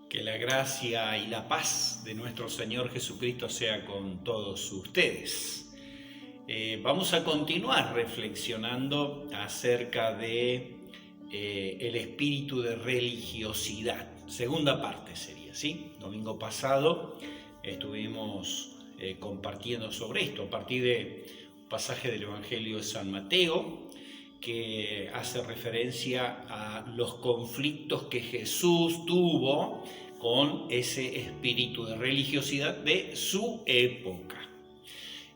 Que la gracia y la paz de nuestro Señor Jesucristo sea con todos ustedes. Vamos a continuar reflexionando acerca de el espíritu de religiosidad. Segunda parte sería, ¿sí? Domingo pasado estuvimos compartiendo sobre esto a partir de un pasaje del Evangelio de San Mateo, que hace referencia a los conflictos que Jesús tuvo con ese espíritu de religiosidad de su época.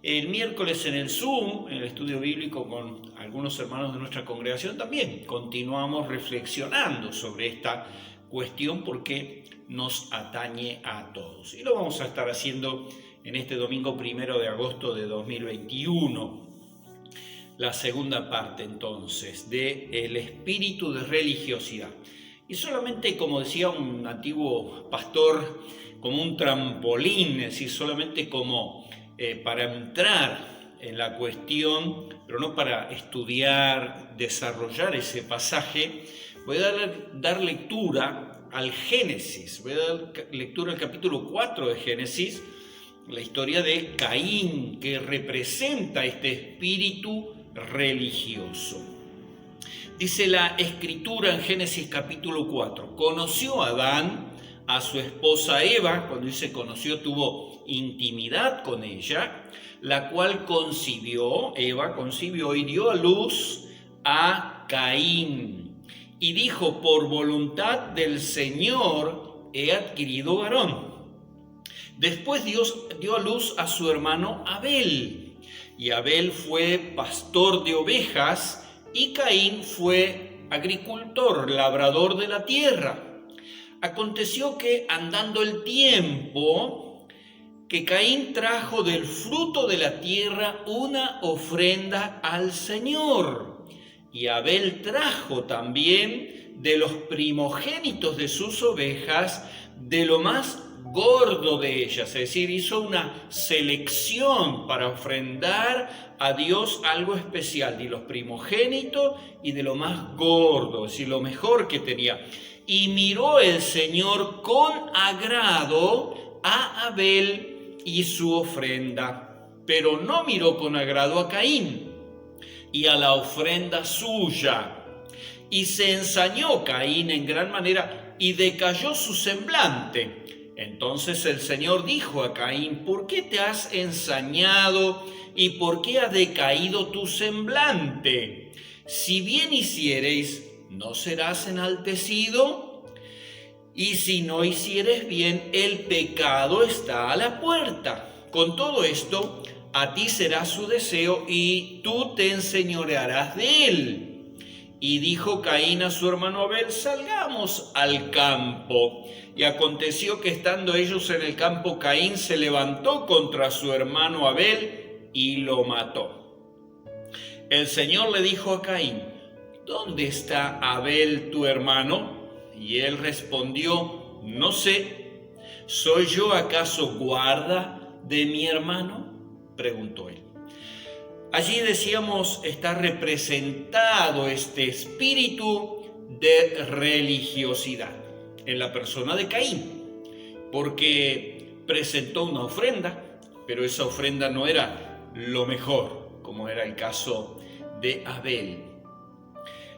El miércoles en el Zoom, en el estudio bíblico con algunos hermanos de nuestra congregación, también continuamos reflexionando sobre esta cuestión porque nos atañe a todos. Y lo vamos a estar haciendo en este domingo 1 de agosto de 2021. La segunda parte entonces del espíritu de religiosidad. Y solamente, como decía un antiguo pastor, como un trampolín, es decir, solamente como para entrar en la cuestión, pero no para estudiar, desarrollar ese pasaje, voy a dar lectura al Génesis, voy a dar lectura al capítulo 4 de Génesis, la historia de Caín, que representa este espíritu religioso. Dice la escritura en Génesis capítulo 4, conoció Adán a su esposa Eva, cuando dice conoció tuvo intimidad con ella, la cual Eva concibió y dio a luz a Caín. Y dijo, por voluntad del Señor he adquirido varón. Después Dios dio a luz a su hermano Abel. Y Abel fue pastor de ovejas y Caín fue agricultor, labrador de la tierra. Aconteció que andando el tiempo, que Caín trajo del fruto de la tierra una ofrenda al Señor. Y Abel trajo también de los primogénitos de sus ovejas, de lo más gordo de ellas, es decir, hizo una selección para ofrendar a Dios algo especial, de los primogénitos y de lo más gordo, es decir, lo mejor que tenía. Y miró el Señor con agrado a Abel y su ofrenda, pero no miró con agrado a Caín y a la ofrenda suya. Y se ensañó Caín en gran manera y decayó su semblante. Entonces el Señor dijo a Caín, ¿por qué te has ensañado y por qué ha decaído tu semblante? Si bien hiciereis, ¿no serás enaltecido? Y si no hicieres bien, el pecado está a la puerta. Con todo esto, a ti será su deseo y tú te enseñorearás de él. Y dijo Caín a su hermano Abel, salgamos al campo. Y aconteció que estando ellos en el campo, Caín se levantó contra su hermano Abel y lo mató. El Señor le dijo a Caín, ¿dónde está Abel tu hermano? Y él respondió, no sé, ¿soy yo acaso guarda de mi hermano? Preguntó él. Allí decíamos está representado este espíritu de religiosidad en la persona de Caín, porque presentó una ofrenda, pero esa ofrenda no era lo mejor, como era el caso de Abel.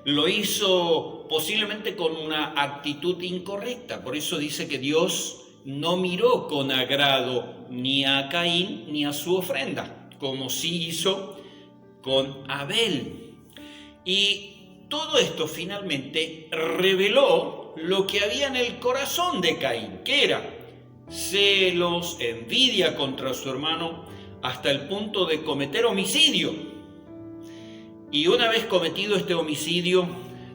Lo hizo posiblemente con una actitud incorrecta, por eso dice que Dios no miró con agrado ni a Caín ni a su ofrenda, como sí hizo con Abel. Y todo esto finalmente reveló lo que había en el corazón de Caín, que era celos, envidia contra su hermano, hasta el punto de cometer homicidio. Y una vez cometido este homicidio,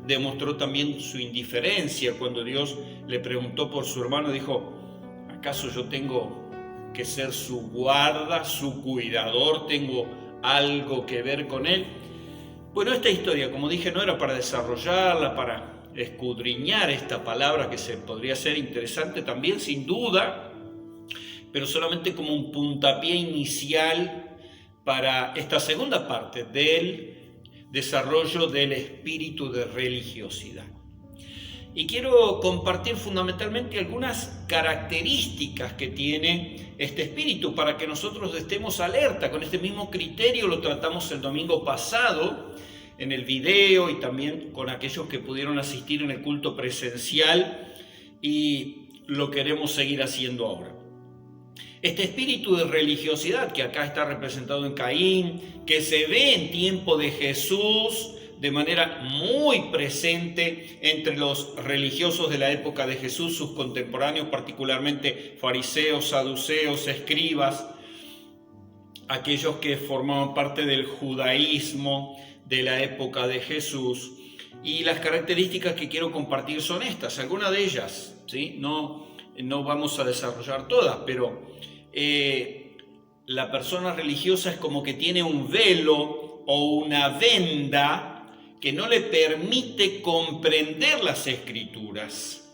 demostró también su indiferencia cuando Dios le preguntó por su hermano. Dijo, ¿acaso yo tengo que ser su guarda, su cuidador? ¿Tengo algo que ver con él? Bueno, esta historia, como dije, no era para desarrollarla, para escudriñar esta palabra que se podría ser interesante también, sin duda, pero solamente como un puntapié inicial para esta segunda parte del desarrollo del espíritu de religiosidad. y quiero compartir fundamentalmente algunas características que tiene este espíritu para que nosotros estemos alerta. Con este mismo criterio lo tratamos el domingo pasado en el video y también con aquellos que pudieron asistir en el culto presencial, y lo queremos seguir haciendo ahora. Este espíritu de religiosidad que acá está representado en Caín, que se ve en tiempo de Jesús de manera muy presente entre los religiosos de la época de Jesús, sus contemporáneos, particularmente fariseos, saduceos, escribas, aquellos que formaban parte del judaísmo de la época de Jesús. Y las características que quiero compartir son estas, algunas de ellas, ¿sí? No vamos a desarrollar todas, pero la persona religiosa es como que tiene un velo o una venda que no le permite comprender las Escrituras.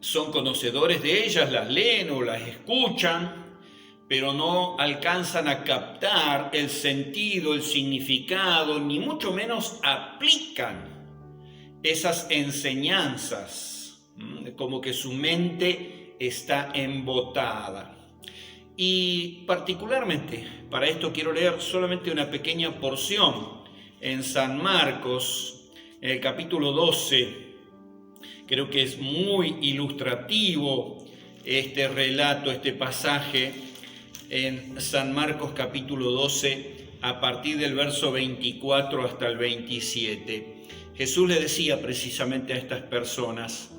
Son conocedores de ellas, las leen o las escuchan, pero no alcanzan a captar el sentido, el significado, ni mucho menos aplican esas enseñanzas, como que su mente está embotada. Y particularmente para esto quiero leer solamente una pequeña porción en San Marcos, en el capítulo 12. Creo que es muy ilustrativo este relato, este pasaje en San Marcos capítulo 12, a partir del verso 24 hasta el 27. Jesús le decía precisamente a estas personas,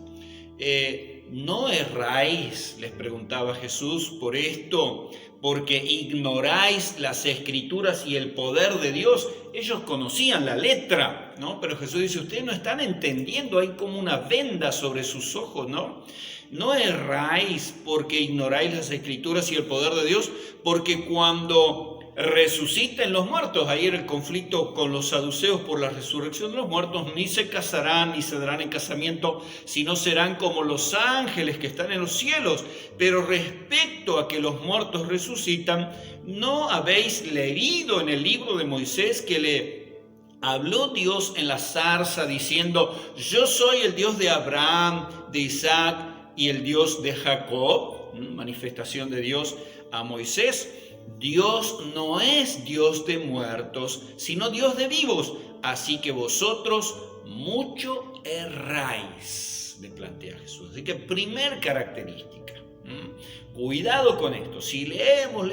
¿no erráis? Les preguntaba Jesús, por esto, porque ignoráis las Escrituras y el poder de Dios. Ellos conocían la letra, ¿no? Pero Jesús dice, ustedes no están entendiendo, hay como una venda sobre sus ojos, ¿no? No erráis porque ignoráis las Escrituras y el poder de Dios, porque cuando resuciten los muertos, ayer el conflicto con los saduceos por la resurrección de los muertos, ni se casarán ni se darán en casamiento, sino serán como los ángeles que están en los cielos. Pero respecto a que los muertos resucitan, ¿no habéis leído en el libro de Moisés que le habló Dios en la zarza diciendo, yo soy el Dios de Abraham, de Isaac y el Dios de Jacob? Manifestación de Dios a Moisés. Dios no es Dios de muertos, sino Dios de vivos. Así que vosotros mucho erráis, le plantea Jesús. Así que primer característica. Cuidado con esto. Si leemos,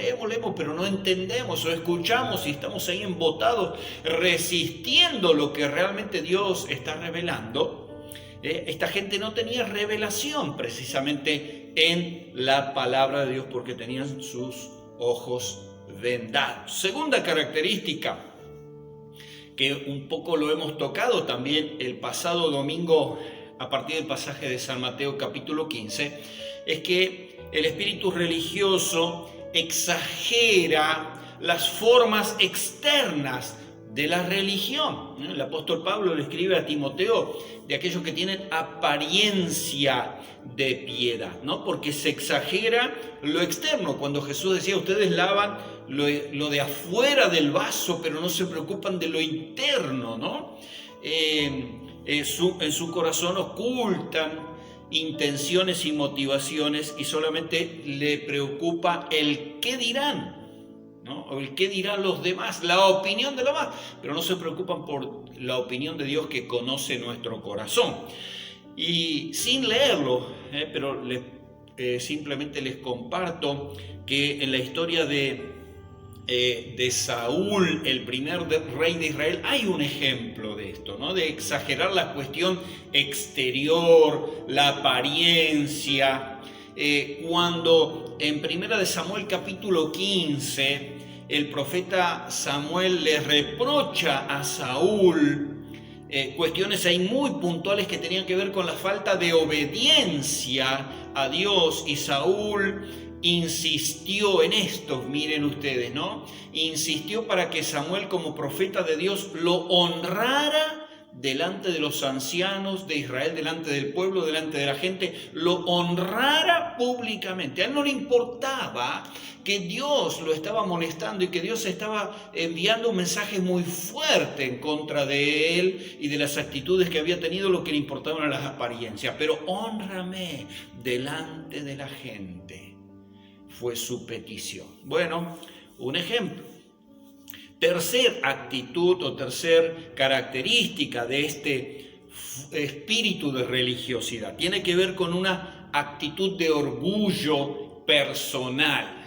pero no entendemos o escuchamos y estamos ahí embotados, resistiendo lo que realmente Dios está revelando, esta gente no tenía revelación precisamente en la palabra de Dios porque tenían sus ojos vendados. Segunda característica, que un poco lo hemos tocado también el pasado domingo a partir del pasaje de San Mateo capítulo 15, es que el espíritu religioso exagera las formas externas de la religión. El apóstol Pablo le escribe a Timoteo de aquellos que tienen apariencia de piedad, ¿no? Porque se exagera lo externo. Cuando Jesús decía, ustedes lavan lo de afuera del vaso, pero no se preocupan de lo interno, ¿no? En su corazón ocultan intenciones y motivaciones y solamente le preocupa el qué dirán, ¿no? O el qué dirán los demás, la opinión de los demás, pero no se preocupan por la opinión de Dios que conoce nuestro corazón. Y sin leerlo, pero simplemente les comparto que en la historia de Saúl, el primer rey de Israel, hay un ejemplo de esto, ¿no? De exagerar la cuestión exterior, la apariencia. Cuando en 1 Samuel capítulo 15 el profeta Samuel le reprocha a Saúl cuestiones ahí muy puntuales que tenían que ver con la falta de obediencia a Dios, y Saúl insistió en esto, miren ustedes, ¿no? Insistió para que Samuel como profeta de Dios lo honrara delante de los ancianos de Israel, delante del pueblo, delante de la gente, lo honrara públicamente. A él no le importaba que Dios lo estaba molestando y que Dios estaba enviando un mensaje muy fuerte en contra de él y de las actitudes que había tenido. Lo que le importaban eran las apariencias. Pero hónrame delante de la gente, fue su petición. Bueno, un ejemplo. Tercer actitud o tercer característica de este espíritu de religiosidad tiene que ver con una actitud de orgullo personal.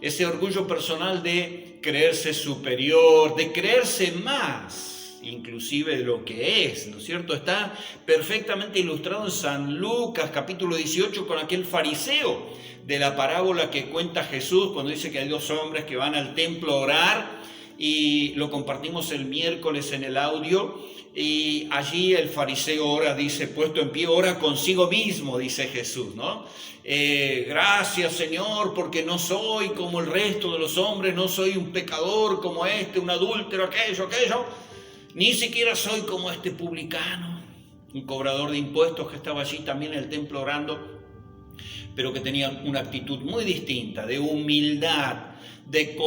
Ese orgullo personal de creerse superior, de creerse más, inclusive de lo que es, ¿no es cierto? Está perfectamente ilustrado en San Lucas, capítulo 18, con aquel fariseo de la parábola que cuenta Jesús cuando dice que hay dos hombres que van al templo a orar, y lo compartimos el miércoles en el audio, y allí el fariseo ora, dice, puesto en pie, ora consigo mismo, dice Jesús, ¿no? Gracias, Señor, porque no soy como el resto de los hombres, no soy un pecador como este, un adúltero, aquello, ni siquiera soy como este publicano, un cobrador de impuestos que estaba allí también en el templo orando, pero que tenía una actitud muy distinta, de humildad, de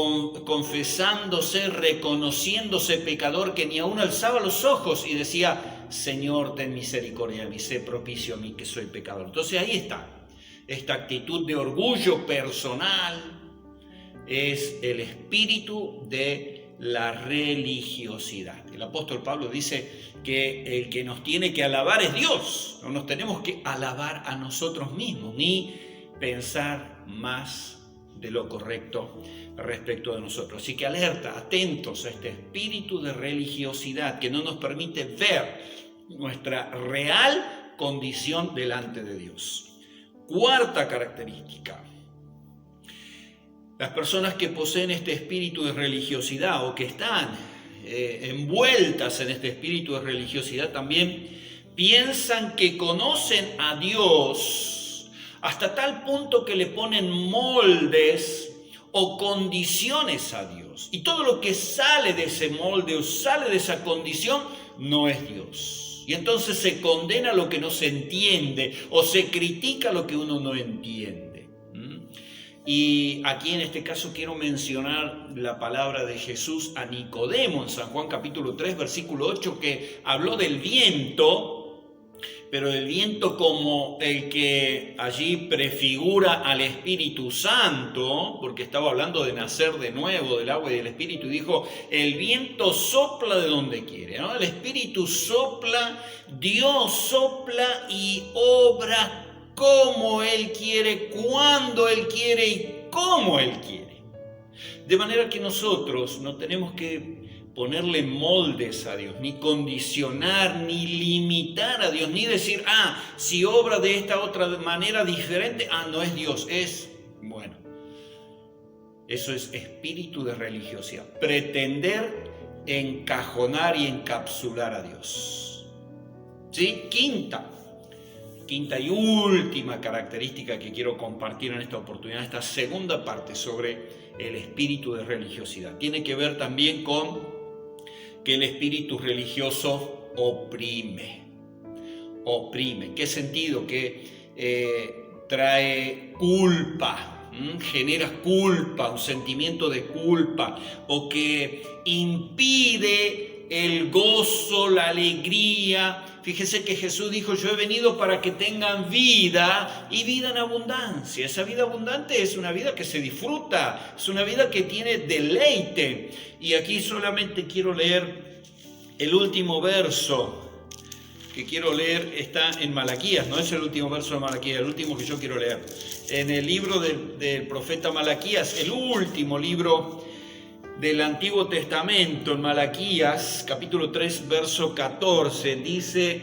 confesándose, reconociéndose pecador, que ni aún alzaba los ojos y decía, Señor, ten misericordia de mí, sé propicio a mí que soy pecador. Entonces ahí está, esta actitud de orgullo personal es el espíritu de la religiosidad. El apóstol Pablo dice que el que nos tiene que alabar es Dios, no nos tenemos que alabar a nosotros mismos, ni pensar más de lo correcto respecto de nosotros. Así que alerta, atentos a este espíritu de religiosidad que no nos permite ver nuestra real condición delante de Dios. Cuarta característica. Las personas que poseen este espíritu de religiosidad o que están envueltas en este espíritu de religiosidad también piensan que conocen a Dios hasta tal punto que le ponen moldes o condiciones a Dios. Y todo lo que sale de ese molde o sale de esa condición no es Dios. Y entonces se condena lo que no se entiende o se critica lo que uno no entiende. Y aquí en este caso quiero mencionar la palabra de Jesús a Nicodemo en San Juan capítulo 3 versículo 8, que habló del viento, pero el viento como el que allí prefigura al Espíritu Santo, porque estaba hablando de nacer de nuevo del agua y del Espíritu, y dijo, el viento sopla de donde quiere, ¿no? El Espíritu sopla, Dios sopla y obra como Él quiere, cuando Él quiere y cómo Él quiere. De manera que nosotros no tenemos que ponerle moldes a Dios, ni condicionar, ni limitar a Dios, ni decir, si obra de esta otra manera diferente, no es Dios, bueno. Eso es espíritu de religiosidad, pretender encajonar y encapsular a Dios. ¿Sí? Quinta y última característica que quiero compartir en esta oportunidad, esta segunda parte sobre el espíritu de religiosidad. Tiene que ver también con que el espíritu religioso oprime. ¿En qué sentido? Que trae culpa, genera culpa, un sentimiento de culpa, o que impide el gozo, la alegría. Fíjese que Jesús dijo, yo he venido para que tengan vida y vida en abundancia. Esa vida abundante es una vida que se disfruta, es una vida que tiene deleite. Y aquí solamente quiero leer el último verso que quiero leer, está en Malaquías, no es el último verso de Malaquías, el último que yo quiero leer. En el libro del profeta Malaquías, el último libro del Antiguo Testamento, en Malaquías, capítulo 3, verso 14, dice,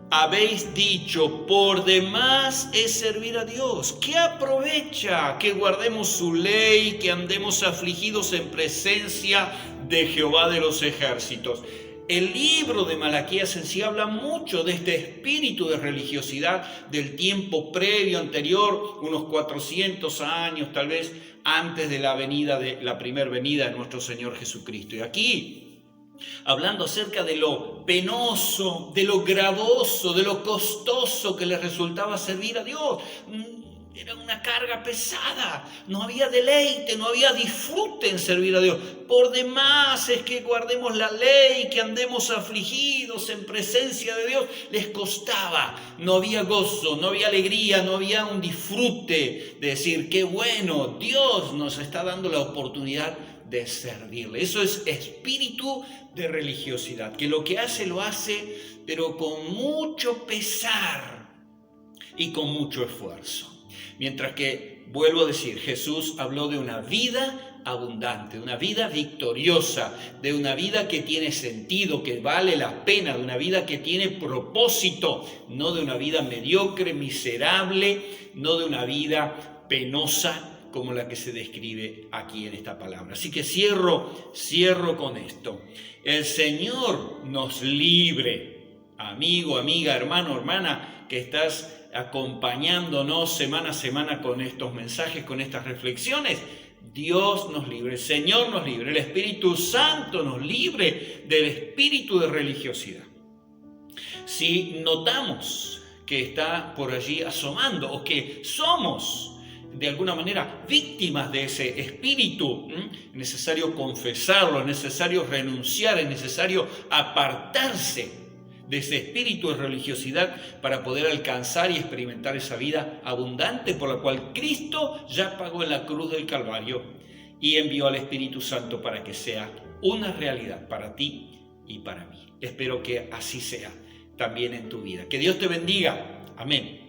habéis dicho, por demás es servir a Dios. ¿Qué aprovecha que guardemos su ley, que andemos afligidos en presencia de Jehová de los ejércitos? El libro de Malaquías en sí habla mucho de este espíritu de religiosidad del tiempo previo, anterior, unos 400 años tal vez antes de la primera venida de nuestro Señor Jesucristo. Y aquí hablando acerca de lo penoso, de lo gravoso, de lo costoso que les resultaba servir a Dios. Era una carga pesada, no había deleite, no había disfrute en servir a Dios. Por demás es que guardemos la ley, que andemos afligidos en presencia de Dios. Les costaba, no había gozo, no había alegría, no había un disfrute de decir, qué bueno, Dios nos está dando la oportunidad de servirle. Eso es espíritu de religiosidad, que lo que hace lo hace, pero con mucho pesar y con mucho esfuerzo. Mientras que, vuelvo a decir, Jesús habló de una vida abundante, de una vida victoriosa, de una vida que tiene sentido, que vale la pena, de una vida que tiene propósito, no de una vida mediocre, miserable, no de una vida penosa como la que se describe aquí en esta palabra. Así que cierro con esto. El Señor nos libre, amigo, amiga, hermano, hermana, que estás acompañándonos semana a semana con estos mensajes, con estas reflexiones. Dios nos libre, el Señor nos libre, el Espíritu Santo nos libre del espíritu de religiosidad. Si notamos que está por allí asomando o que somos de alguna manera víctimas de ese espíritu, es necesario confesarlo, es necesario renunciar, es necesario apartarse de ese espíritu de religiosidad para poder alcanzar y experimentar esa vida abundante por la cual Cristo ya pagó en la cruz del Calvario y envió al Espíritu Santo para que sea una realidad para ti y para mí. Espero que así sea también en tu vida. Que Dios te bendiga. Amén.